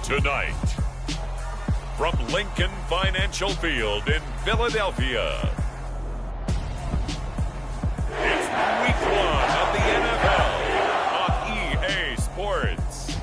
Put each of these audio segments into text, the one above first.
Tonight, from Lincoln Financial Field in Philadelphia, it's Week 1 of the NFL on EA Sports.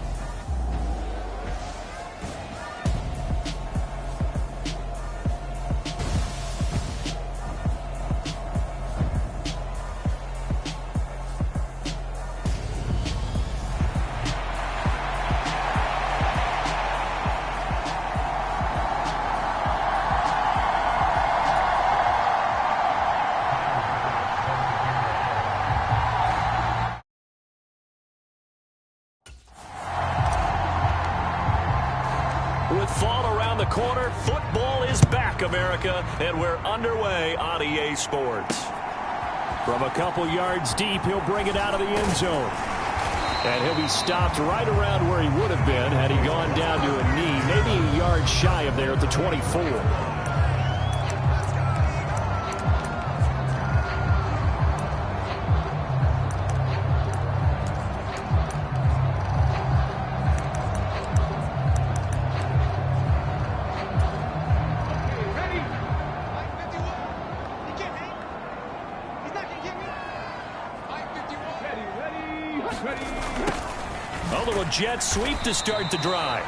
With fall around the corner, football is back, America, and we're underway on EA Sports. From a couple yards deep, he'll bring it out of the end zone. And he'll be stopped right around where he would have been had he gone down to a knee, maybe a yard shy of there at the 24. A little jet sweep to start the drive.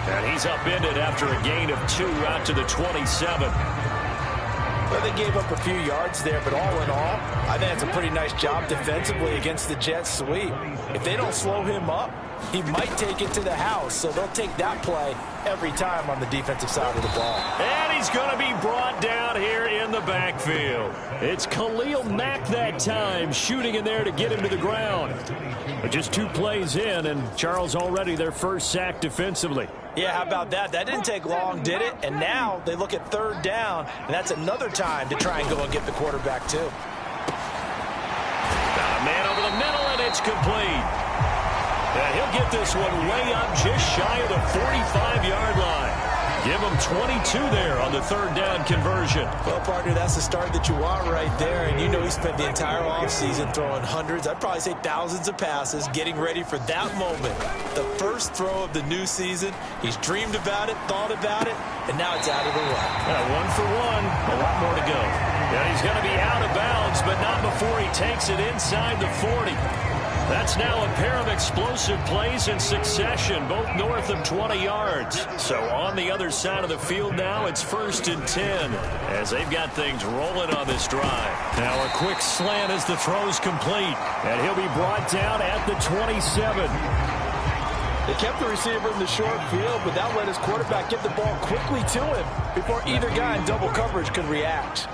And he's upended after a gain of 2 out to the 27. Well, they gave up a few yards there, but all in all, I think it's a pretty nice job defensively against the jet sweep. If they don't slow him up, he might take it to the house, so they'll take that play every time on the defensive side of the ball. And he's going to be brought down here in the backfield. It's Khalil Mack that time, shooting in there to get him to the ground. But just 2 plays in, and Charles already their first sack defensively. Yeah, how about that? That didn't take long, did it? And now they look at 3rd down, and that's another time to try and go and get the quarterback, too. Got a man over the middle, and it's complete. And he'll get this one way up just shy of the 45-yard line. Give him 22 there on the 3rd down conversion. Well, partner, that's the start that you want right there. And you know he spent the entire offseason throwing hundreds, I'd probably say thousands of passes, getting ready for that moment. The first throw of the new season. He's dreamed about it, thought about it, and now it's out of the way. 1 for 1, a lot more to go. And he's going to be out of bounds, but not before he takes it inside the 40. That's now a pair of explosive plays in succession, both north of 20 yards. So on the other side of the field now, it's 1st and 10, as they've got things rolling on this drive. Now a quick slant as the throw's complete, and he'll be brought down at the 27. They kept the receiver in the short field, but that let his quarterback get the ball quickly to him before either guy in double coverage could react.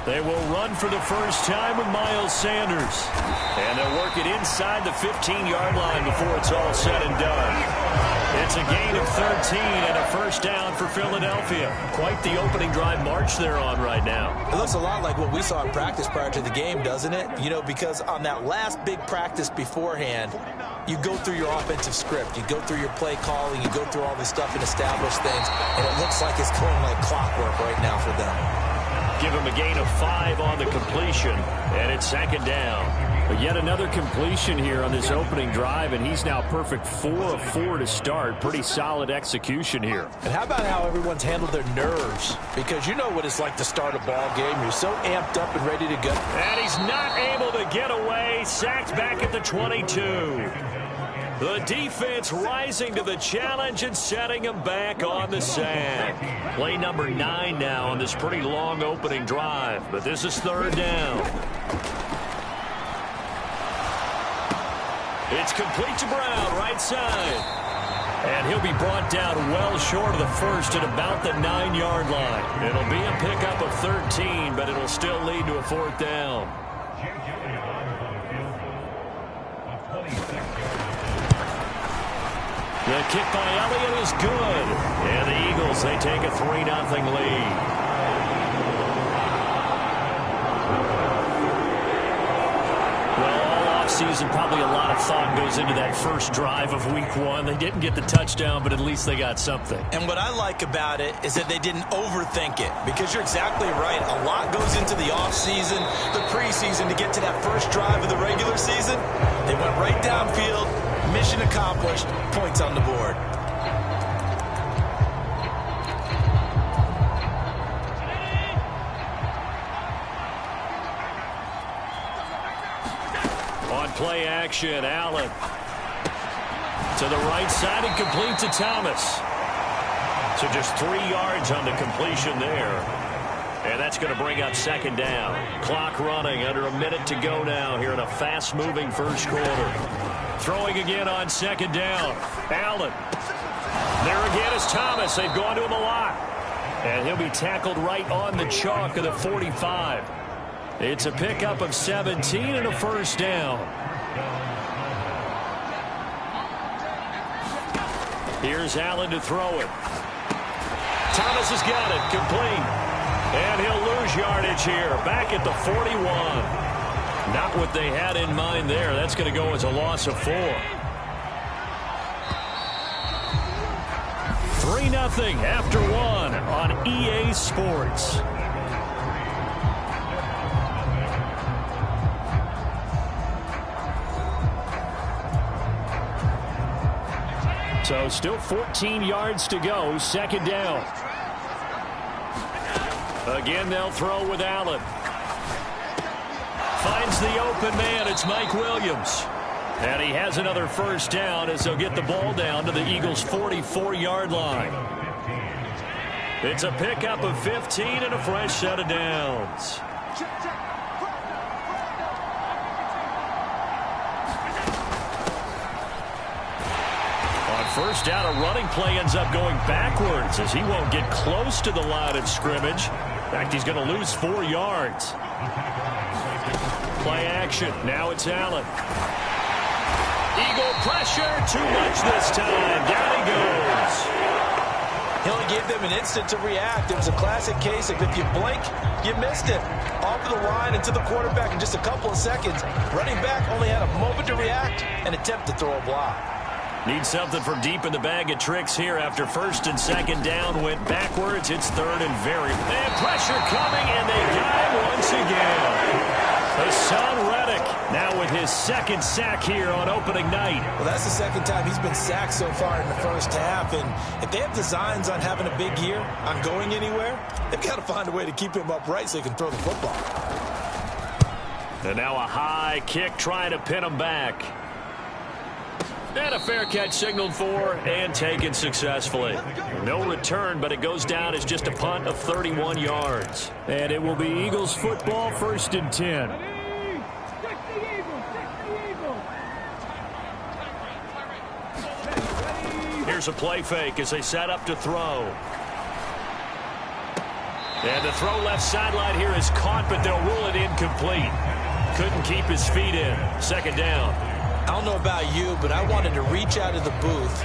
They will run for the first time with Miles Sanders. And they'll work it inside the 15-yard line before it's all said and done. It's a gain of 13 and a first down for Philadelphia. Quite the opening drive march they're on right now. It looks a lot like what we saw in practice prior to the game, doesn't it? You know, because on that last big practice beforehand, you go through your offensive script. You go through your play calling. You go through all this stuff and establish things. And it looks like it's going like clockwork right now for them. Give him a gain of 5 on the completion, and it's 2nd down. But yet another completion here on this opening drive, and he's now perfect 4 of 4 to start. Pretty solid execution here. And how about how everyone's handled their nerves? Because you know what it's like to start a ball game. You're so amped up and ready to go. And he's not able to get away. Sacked back at the 22. The defense rising to the challenge and setting him back on the sack. Play number 9 now on this pretty long opening drive, but this is 3rd down. It's complete to Brown, right side. And he'll be brought down well short of the first at about the 9-yard line. It'll be a pickup of 13, but it'll still lead to a 4th down. The kick by Elliott is good. And the Eagles, they take a 3-0 lead. preseason, probably a lot of thought goes into that first drive of week 1. They didn't get the touchdown, but at least they got something. And what I like about it is that they didn't overthink it, because you're exactly right. A lot goes into the offseason, the preseason, to get to that first drive of the regular season. They went right downfield, mission accomplished, points on the board. Play action, Allen to the right side and complete to Thomas. So just 3 yards on the completion there. And that's going to bring up second down. Clock running, under a minute to go now here in a fast-moving first quarter. Throwing again on second down. Allen. There again is Thomas. They've gone to him a lot. And he'll be tackled right on the chalk of the 45. It's a pickup of 17 and a first down. Here's Allen to throw it. Thomas has got it, complete. And he'll lose yardage here, back at the 41. Not what they had in mind there. That's going to go as a loss of 4. 3-0 after 1 on EA Sports. So still 14 yards to go, second down. Again, they'll throw with Allen. Finds the open man. It's Mike Williams. And he has another first down as they'll get the ball down to the Eagles' 44-yard line. It's a pickup of 15 and a fresh set of downs. First down, a running play ends up going backwards as he won't get close to the line of scrimmage. In fact, he's going to lose 4 yards. Play action. Now it's Allen. Eagle pressure. Too much this time. Down he goes. He only gave them an instant to react. It was a classic case of if you blink, you missed it. Off of the line and to the quarterback in just a couple of seconds. Running back only had a moment to react and attempt to throw a block. Need something from deep in the bag of tricks here after first and second down went backwards. It's third and very. And pressure coming, and they got him once again. Hassan Reddick now with his second sack here on opening night. Well, that's the second time he's been sacked so far in the first half. And if they have designs on having a big year, on going anywhere, they've got to find a way to keep him upright so he can throw the football. And now a high kick trying to pin him back. And a fair catch signaled for and taken successfully. No return, but it goes down as just a punt of 31 yards. And it will be Eagles football, first and 10. Here's a play fake as they set up to throw. And the throw left sideline here is caught, but they'll rule it incomplete. Couldn't keep his feet in. Second down. I don't know about you, but I wanted to reach out of the booth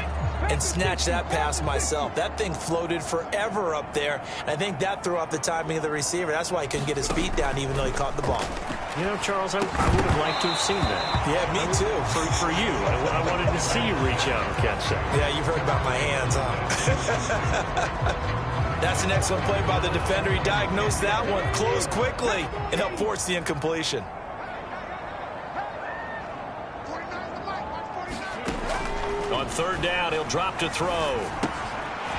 and snatch that pass myself. That thing floated forever up there. And I think that threw off the timing of the receiver. That's why he couldn't get his feet down even though he caught the ball. You know, Charles, I would have liked to have seen that. Yeah, me too. For you. I wanted to see you reach out and catch that. Yeah, you've heard about my hands, huh? That's an excellent play by the defender. He diagnosed that one, closed quickly, and helped force the incompletion. On third down, he'll drop to throw.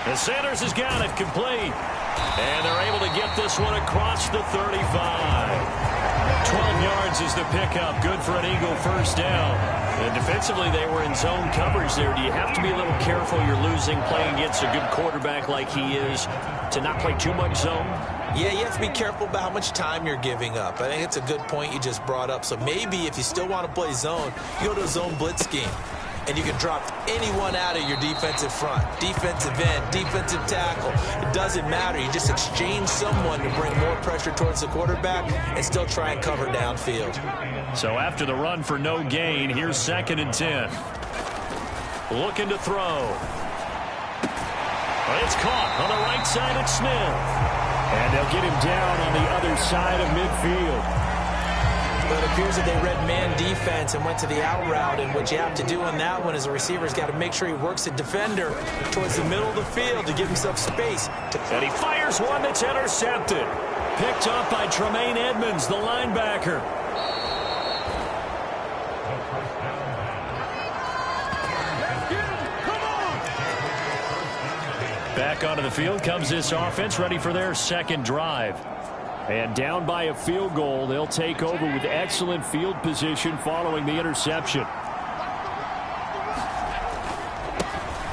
And Sanders has got it complete. And they're able to get this one across the 35. 12 yards is the pickup. Good for an Eagle first down. And defensively, they were in zone coverage there. Do you have to be a little careful? You're losing, playing against a good quarterback like he is, to not play too much zone? Yeah, you have to be careful about how much time you're giving up. I think it's a good point you just brought up. So maybe if you still want to play zone, you go to a zone blitz scheme. And you can drop anyone out of your defensive front, defensive end, defensive tackle. It doesn't matter. You just exchange someone to bring more pressure towards the quarterback and still try and cover downfield. So after the run for no gain, here's second and 10. Looking to throw. It's caught on the right side at Smith. And they'll get him down on the other side of midfield. But it appears that they read man defense and went to the out route, and what you have to do on that one is a receiver's got to make sure he works the defender towards the middle of the field to give himself space. And he fires one that's intercepted. Picked up by Tremaine Edmonds, the linebacker. Back onto the field comes this offense, ready for their second drive. And down by a field goal, they'll take over with excellent field position following the interception.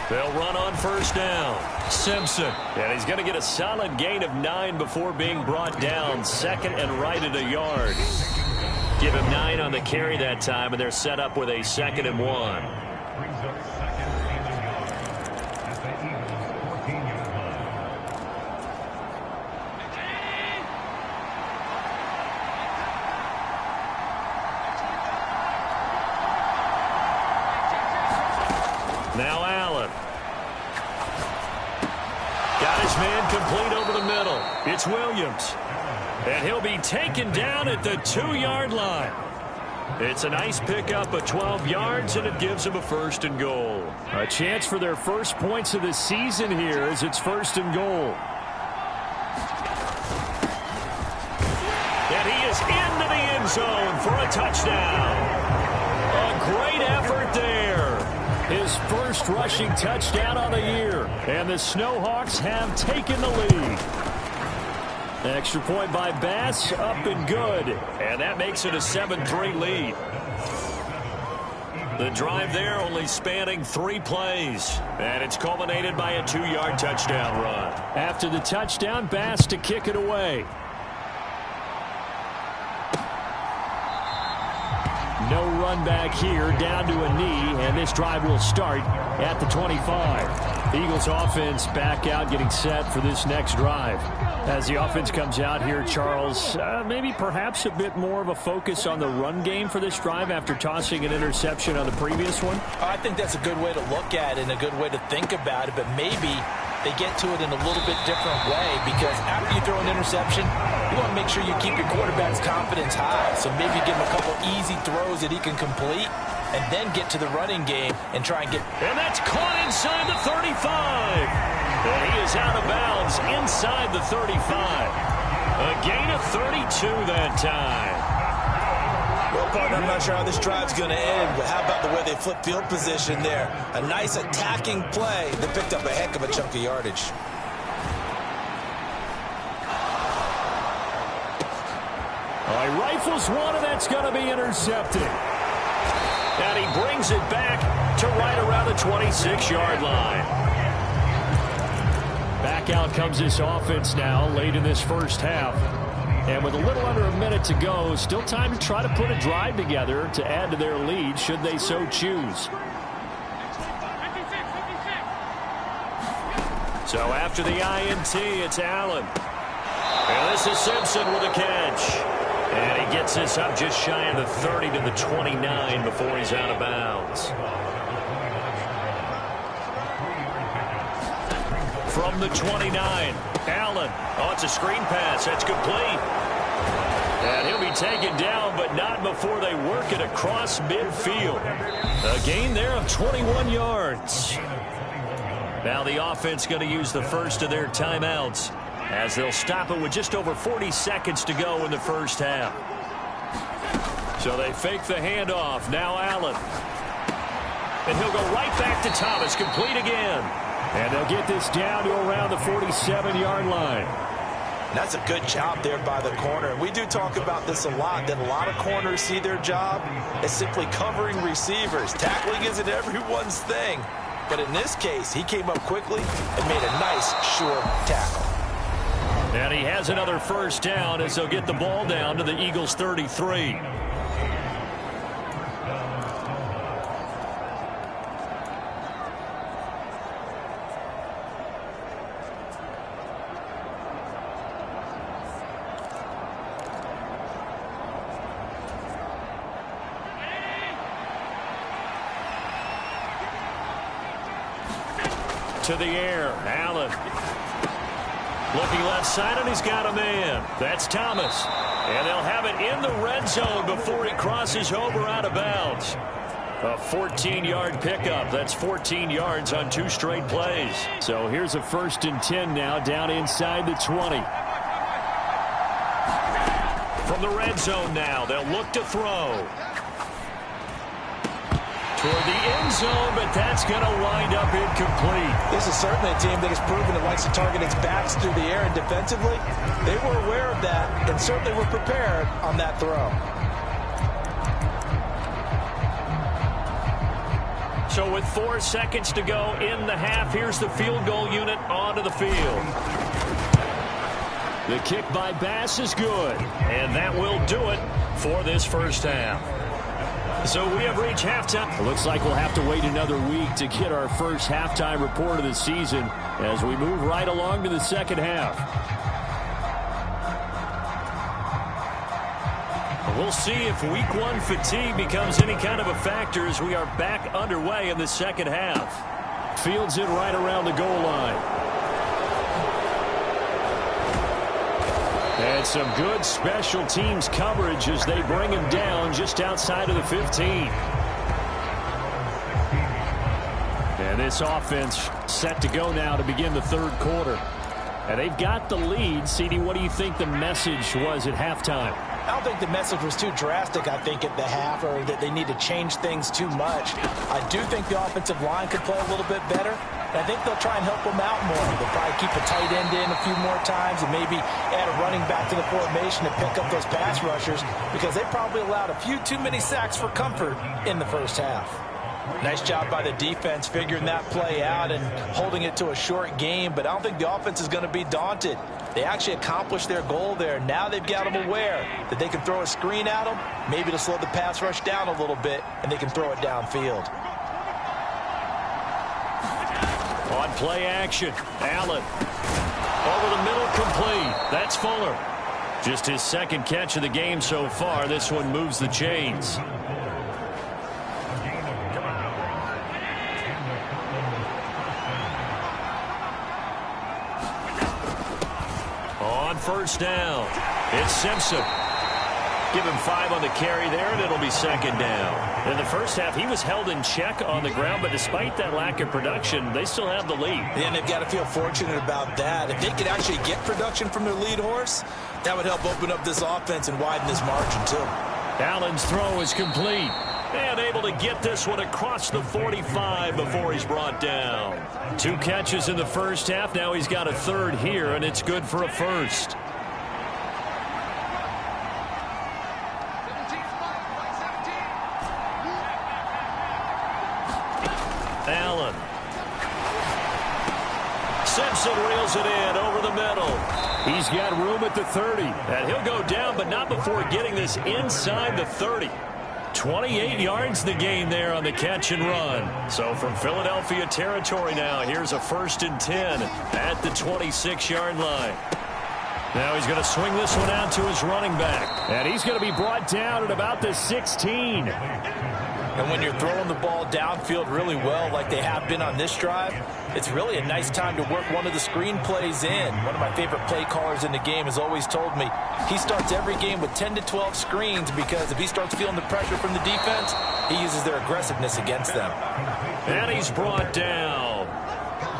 They'll run on first down. Simpson. And he's going to get a solid gain of 9 before being brought down. Second and right at a yard. Give him 9 on the carry that time, and they're set up with a 2nd and 1. Now Allen. Got his man complete over the middle. It's Williams. And he'll be taken down at the 2-yard line. It's a nice pickup of 12 yards, and it gives him a 1st and goal. A chance for their first points of the season here as it's 1st and goal. And he is into the end zone for a touchdown. A great effort there. His first rushing touchdown on the year. And the Snowhawks have taken the lead. Extra point by Bass, up and good. And that makes it a 7-3 lead. The drive there only spanning 3 plays. And it's culminated by a 2-yard touchdown run. After the touchdown, Bass to kick it away. No run back here, down to a knee, and this drive will start at the 25. The Eagles offense back out, getting set for this next drive. As the offense comes out here, Charles, maybe perhaps a bit more of a focus on the run game for this drive after tossing an interception on the previous one? I think that's a good way to look at it and a good way to think about it, but maybe they get to it in a little bit different way, because after you throw an interception, you want to make sure you keep your quarterback's confidence high. So maybe give him a couple easy throws that he can complete, and then get to the running game and try and get... And that's caught inside the 35. And he is out of bounds inside the 35. A gain of 32 that time. Well, partner, I'm not sure how this drive's going to end, but how about the way they flip field position there? A nice attacking play that picked up a heck of a chunk of yardage. All right, rifles one, and that's going to be intercepted. And he brings it back to right around the 26-yard line. Back out comes this offense now late in this first half. And with a little under a minute to go, still time to try to put a drive together to add to their lead should they so choose. So after the INT, it's Allen. And this is Simpson with a catch. And he gets this up just shy of the 30 to the 29 before he's out of bounds. From the 29, Allen. Oh, it's a screen pass. That's complete. And he'll be taken down, but not before they work it across midfield. A gain there of 21 yards. Now the offense going to use the first of their timeouts, as they'll stop it with just over 40 seconds to go in the first half. So they fake the handoff. Now Allen. And he'll go right back to Thomas. Complete again. And they'll get this down to around the 47-yard line. That's a good job there by the corner. We do talk about this a lot, that a lot of corners see their job as simply covering receivers. Tackling isn't everyone's thing. But in this case, he came up quickly and made a nice, sure tackle. And he has another first down as they'll get the ball down to the Eagles' 33. To the air, Allen. Looking left side, and he's got a man. That's Thomas. And they'll have it in the red zone before he crosses over out of bounds. A 14-yard pickup. That's 14 yards on 2 straight plays. So here's a 1st and 10 now down inside the 20. From the red zone now, they'll look to throw. Toward the end zone, but that's going to wind up incomplete. This is certainly a team that has proven it likes to target its backs through the air and defensively. They were aware of that and certainly were prepared on that throw. So with 4 seconds to go in the half, here's the field goal unit onto the field. The kick by Bass is good, and that will do it for this first half. So we have reached halftime. It looks like we'll have to wait another week to get our first halftime report of the season as we move right along to the second half. We'll see if week 1 fatigue becomes any kind of a factor as we are back underway in the second half. Fields it right around the goal line. And some good special teams coverage as they bring him down just outside of the 15. And this offense set to go now to begin the third quarter. And they've got the lead. CD, what do you think the message was at halftime? I don't think the message was too drastic, I think, at the half, or that they need to change things too much. I do think the offensive line could play a little bit better. And I think they'll try and help them out more. They'll probably keep a tight end in a few more times and maybe add a running back to the formation to pick up those pass rushers because they probably allowed a few too many sacks for comfort in the first half. Nice job by the defense figuring that play out and holding it to a short game, but I don't think the offense is going to be daunted. They actually accomplished their goal there. Now they've got them aware that they can throw a screen at them, maybe to slow the pass rush down a little bit, and they can throw it downfield. On play action, Allen. Over the middle, complete. That's Fuller. Just his second catch of the game so far. This one moves the chains. On first down, it's Simpson. Give him 5 on the carry there, and it'll be second down. In the first half, he was held in check on the ground, but despite that lack of production, they still have the lead. And they've got to feel fortunate about that. If they could actually get production from their lead horse, that would help open up this offense and widen this margin, too. Allen's throw is complete. And able to get this one across the 45 before he's brought down. 2 catches in the first half. Now he's got a third here, and it's good for a first. Allen. Simpson reels it in over the middle. He's got room at the 30. And he'll go down, but not before getting this inside the 30. 28 yards the gain there on the catch and run. So from Philadelphia territory now, here's a 1st and 10 at the 26-yard line. Now he's going to swing this one out to his running back. And he's going to be brought down at about the 16. And when you're throwing the ball downfield really well like they have been on this drive, it's really a nice time to work one of the screen plays in. One of my favorite play callers in the game has always told me he starts every game with 10 to 12 screens because if he starts feeling the pressure from the defense, he uses their aggressiveness against them. And he's brought down.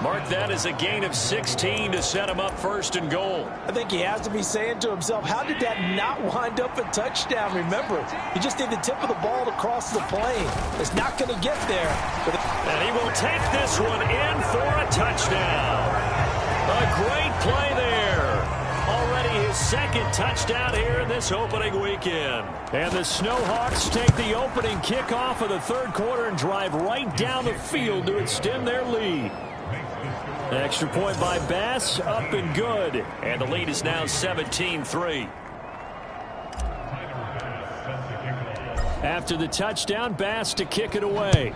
Mark that as a gain of 16 to set him up 1st and goal. I think he has to be saying to himself, how did that not wind up a touchdown? Remember, he just did the tip of the ball to cross the plane. It's not going to get there. And he will take this one in for a touchdown. A great play there. Already his second touchdown here in this opening weekend. And the Snowhawks take the opening kickoff of the third quarter and drive right down the field to extend their lead. Extra point by Bass, up and good. And the lead is now 17-3. After the touchdown, Bass to kick it away.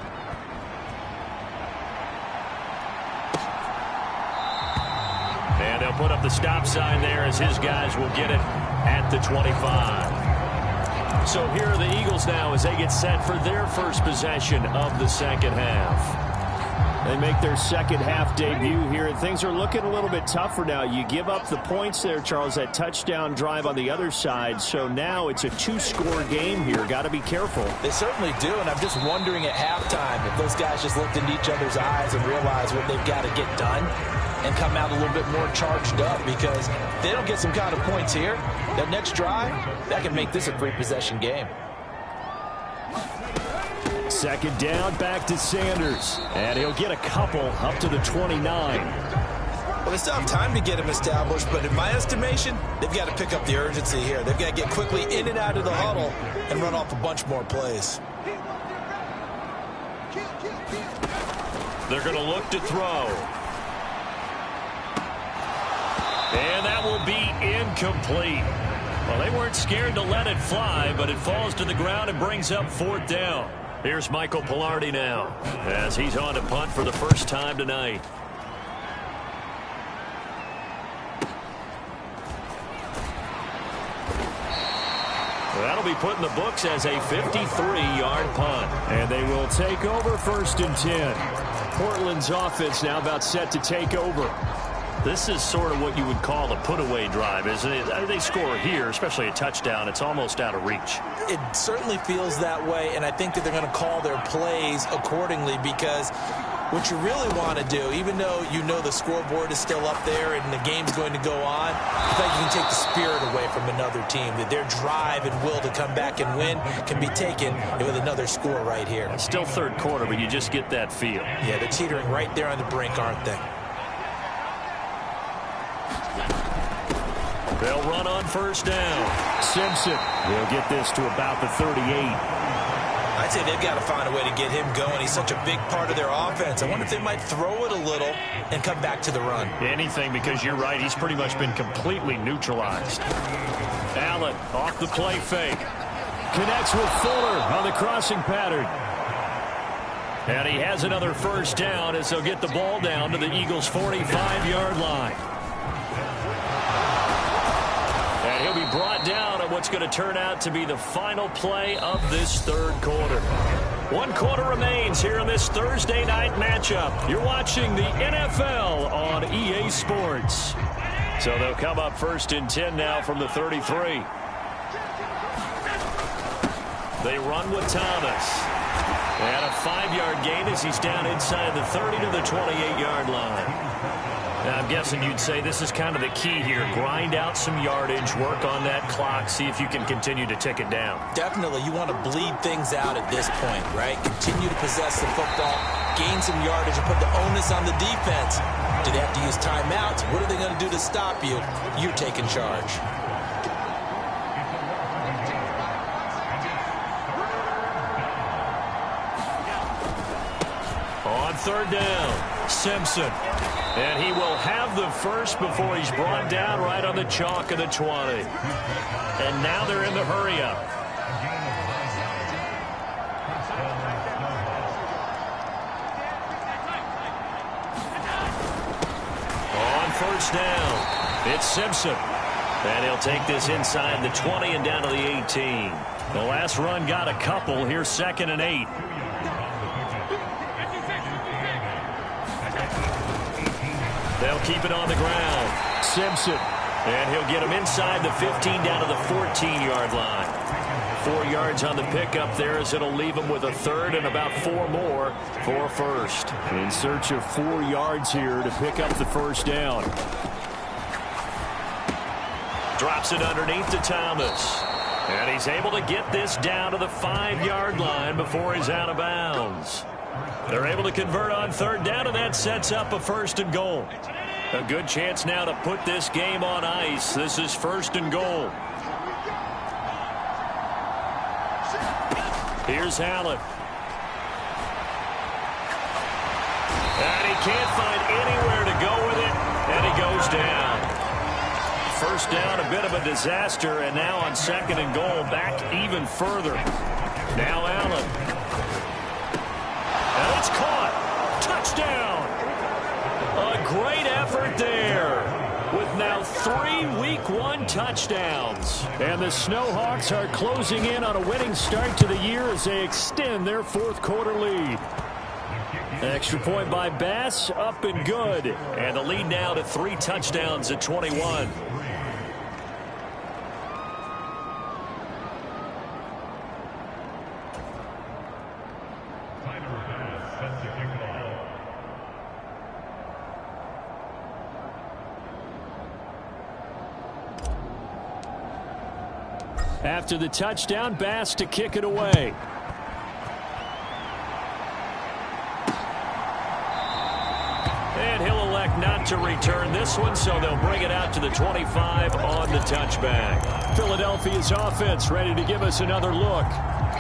And they'll put up the stop sign there as his guys will get it at the 25. So here are the Eagles now as they get set for their first possession of the second half. They make their second half debut here, and things are looking a little bit tougher now. You give up the points there, Charles, that touchdown drive on the other side. So now it's a two-score game here. Got to be careful. They certainly do, and I'm just wondering at halftime if those guys just looked into each other's eyes and realized what they've got to get done and come out a little bit more charged up, because if they don't get some kind of points here, that next drive, that can make this a three-possession game. Second down, back to Sanders. And he'll get a couple up to the 29. Well, they still have time to get him established, but in my estimation, they've got to pick up the urgency here. They've got to get quickly in and out of the huddle and run off a bunch more plays. They're going to look to throw. And that will be incomplete. Well, they weren't scared to let it fly, but it falls to the ground and brings up fourth down. Here's Michael Pilardi now, as he's on to punt for the first time tonight. That'll be put in the books as a 53-yard punt. And they will take over first and 10. Portland's offense now about set to take over. This is sort of what you would call a put-away drive, isn't it? They score here, especially a touchdown. It's almost out of reach. It certainly feels that way, and I think that they're going to call their plays accordingly, because what you really want to do, even though you know the scoreboard is still up there and the game's going to go on, I think you can take the spirit away from another team, that their drive and will to come back and win can be taken with another score right here. It's still third quarter, but you just get that feel. Yeah, they're teetering right there on the brink, aren't they? They'll run on first down. Simpson will get this to about the 38. I'd say they've got to find a way to get him going. He's such a big part of their offense. I wonder if they might throw it a little and come back to the run. Anything, because you're right. He's pretty much been completely neutralized. Allen off the play fake. Connects with Fuller on the crossing pattern. And he has another first down as they'll get the ball down to the Eagles' 45-yard line. And he'll be brought down on what's going to turn out to be the final play of this third quarter. 1 quarter remains here in this Thursday night matchup. You're watching the NFL on EA Sports. So they'll come up first and 10 now from the 33. They run with Thomas. And a 5-yard gain as he's down inside the 30 to the 28-yard line. Now, I'm guessing you'd say this is kind of the key here. Grind out some yardage, work on that clock, see if you can continue to tick it down. Definitely. You want to bleed things out at this point, right? Continue to possess the football, gain some yardage, and put the onus on the defense. Do they have to use timeouts? What are they going to do to stop you? You're taking charge. On third down, Simpson. And he will have the first before he's brought down right on the chalk of the 20. And now they're in the hurry-up. On first down, it's Simpson. And he'll take this inside the 20 and down to the 18. The last run got a couple. Here's 2nd and 8. They'll keep it on the ground. Simpson. And he'll get him inside the 15 down to the 14-yard line. 4 yards on the pickup there as it'll leave him with a third and about 4 more for first. In search of 4 yards here to pick up the first down. Drops it underneath to Thomas. And he's able to get this down to the 5-yard line before he's out of bounds. They're able to convert on third down, and that sets up a 1st and goal. A good chance now to put this game on ice. This is 1st and goal. Here's Allen. And he can't find anywhere to go with it, and he goes down. First down, a bit of a disaster, and now on 2nd and goal, back even further. Now Allen. And it's caught. Touchdown. A great effort there with now 3 Week 1 touchdowns. And the Snowhawks are closing in on a winning start to the year as they extend their 4th quarter lead. Extra point by Bass, up and good. And the lead now to 3 touchdowns at 21. After the touchdown, Bass to kick it away. And he'll elect not to return this one, so they'll bring it out to the 25 on the touchback. Philadelphia's offense ready to give us another look.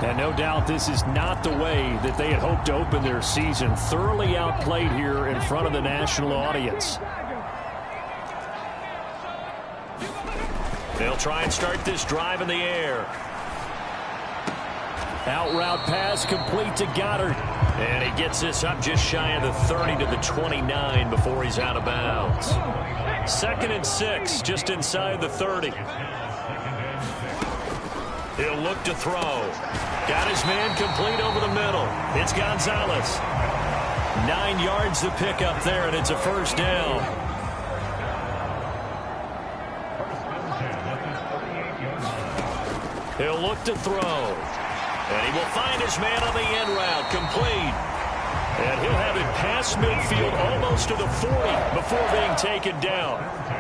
And no doubt this is not the way that they had hoped to open their season. Thoroughly outplayed here in front of the national audience. They'll try and start this drive in the air. Out route pass complete to Goddard. And he gets this up just shy of the 30 to the 29 before he's out of bounds. 2nd and 6, just inside the 30. He'll look to throw. Got his man complete over the middle. It's Gonzalez. 9 yards to pick up there, and it's a first down. He'll look to throw. And he will find his man on the end route, complete. And he'll have it past midfield, almost to the 40 before being taken down.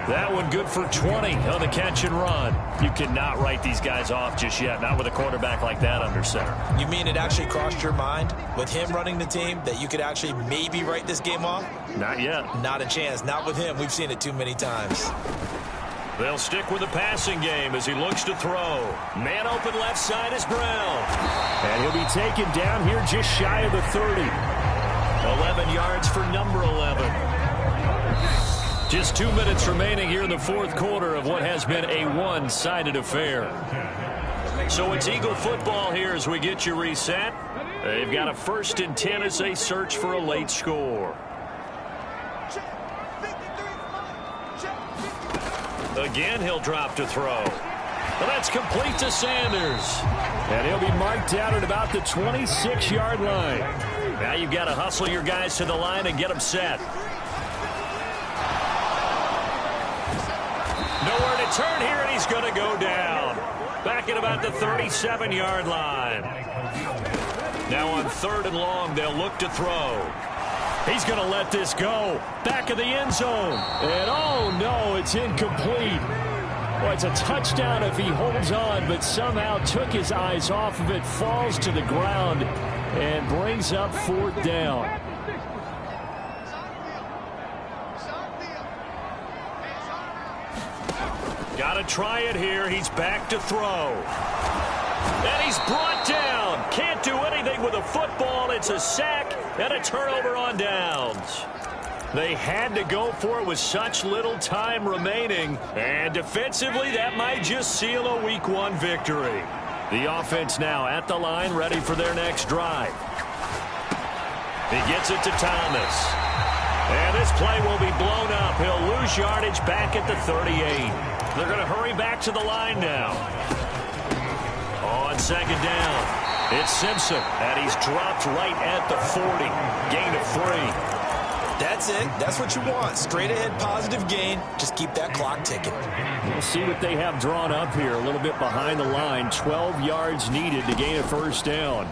That one good for 20 on the catch and run. You cannot write these guys off just yet, not with a quarterback like that under center. You mean it actually crossed your mind with him running the team that you could actually maybe write this game off? Not yet. Not a chance. Not with him. We've seen it too many times. They'll stick with the passing game as he looks to throw. Man open left side is Brown. And he'll be taken down here just shy of the 30. 11 yards for number 11. Just 2 minutes remaining here in the 4th quarter of what has been a one-sided affair. So it's Eagle football here as we get you reset. They've got a 1st and 10 as they search for a late score. Again, he'll drop to throw. Well, that's complete to Sanders. And he'll be marked down at about the 26-yard line. Now you've got to hustle your guys to the line and get them set. Nowhere to turn here, and he's going to go down. Back at about the 37-yard line. Now on 3rd and long, they'll look to throw. He's going to let this go. Back of the end zone. And oh no, it's incomplete. Well, it's a touchdown if he holds on, but somehow took his eyes off of it, falls to the ground, and brings up 4th down. Got to try it here. He's back to throw. And he's brought down. Can't do anything with a football. It's a sack and a turnover on downs. They had to go for it with such little time remaining. And defensively, that might just seal a Week 1 victory. The offense now at the line, ready for their next drive. He gets it to Thomas. And this play will be blown up. He'll lose yardage back at the 38. They're going to hurry back to the line now. On 2nd down, it's Simpson, and he's dropped right at the 40. Gain of 3. That's it. That's what you want. Straight ahead positive gain. Just keep that clock ticking. We'll see what they have drawn up here. A little bit behind the line. 12 yards needed to gain a 1st down.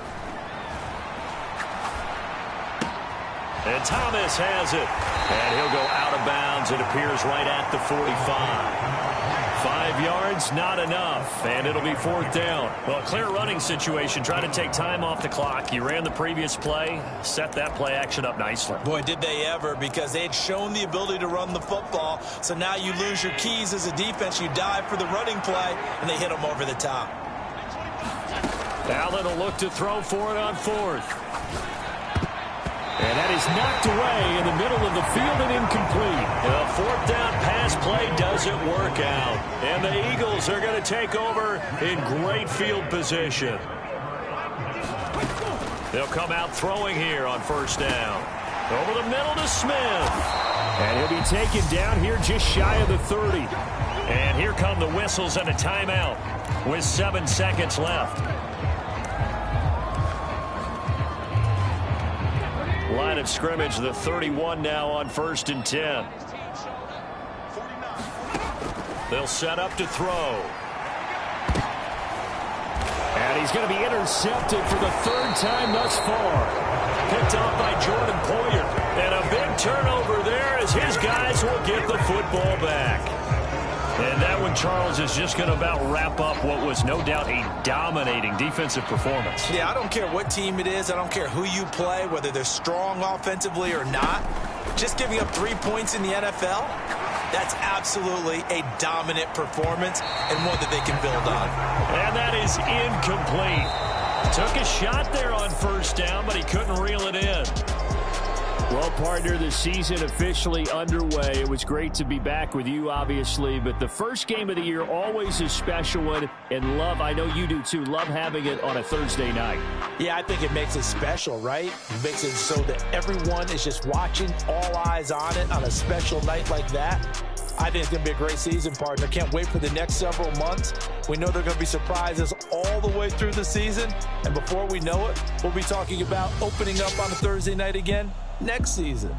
And Thomas has it. And he'll go out of bounds. It appears right at the 45. 5 yards, not enough, and it'll be 4th down. Well, clear running situation, trying to take time off the clock. You ran the previous play, set that play action up nicely. Boy, did they ever, because they had shown the ability to run the football, so now you lose your keys as a defense. You dive for the running play, and they hit them over the top. Allen will look to throw for it on 4th. And that is knocked away in the middle of the field and incomplete. The 4th down pass play doesn't work out. And the Eagles are going to take over in great field position. They'll come out throwing here on 1st down. Over the middle to Smith. And he'll be taken down here just shy of the 30. And here come the whistles and a timeout with 7 seconds left. Line of scrimmage, the 31 now on 1st and 10. They'll set up to throw. And he's going to be intercepted for the 3rd time thus far. Picked off by Jordan Poyer. And a big turnover there as his guys will get the football back. And that one, Charles, is just going to about wrap up what was no doubt a dominating defensive performance. Yeah, I don't care what team it is. I don't care who you play, whether they're strong offensively or not. Just giving up 3 points in the NFL, that's absolutely a dominant performance and one that they can build on. And that is incomplete. Took a shot there on 1st down, but he couldn't reel it in. Well, partner, the season officially underway. It was great to be back with you, obviously, but the first game of the year always a special one, and love, I know you do too, love having it on a Thursday night. Yeah, I think it makes it special, right? It makes it so that everyone is just watching, all eyes on it on a special night like that. I think it's going to be a great season, partner. Can't wait for the next several months. We know there are going to be surprises all the way through the season, and before we know it, we'll be talking about opening up on a Thursday night again next season.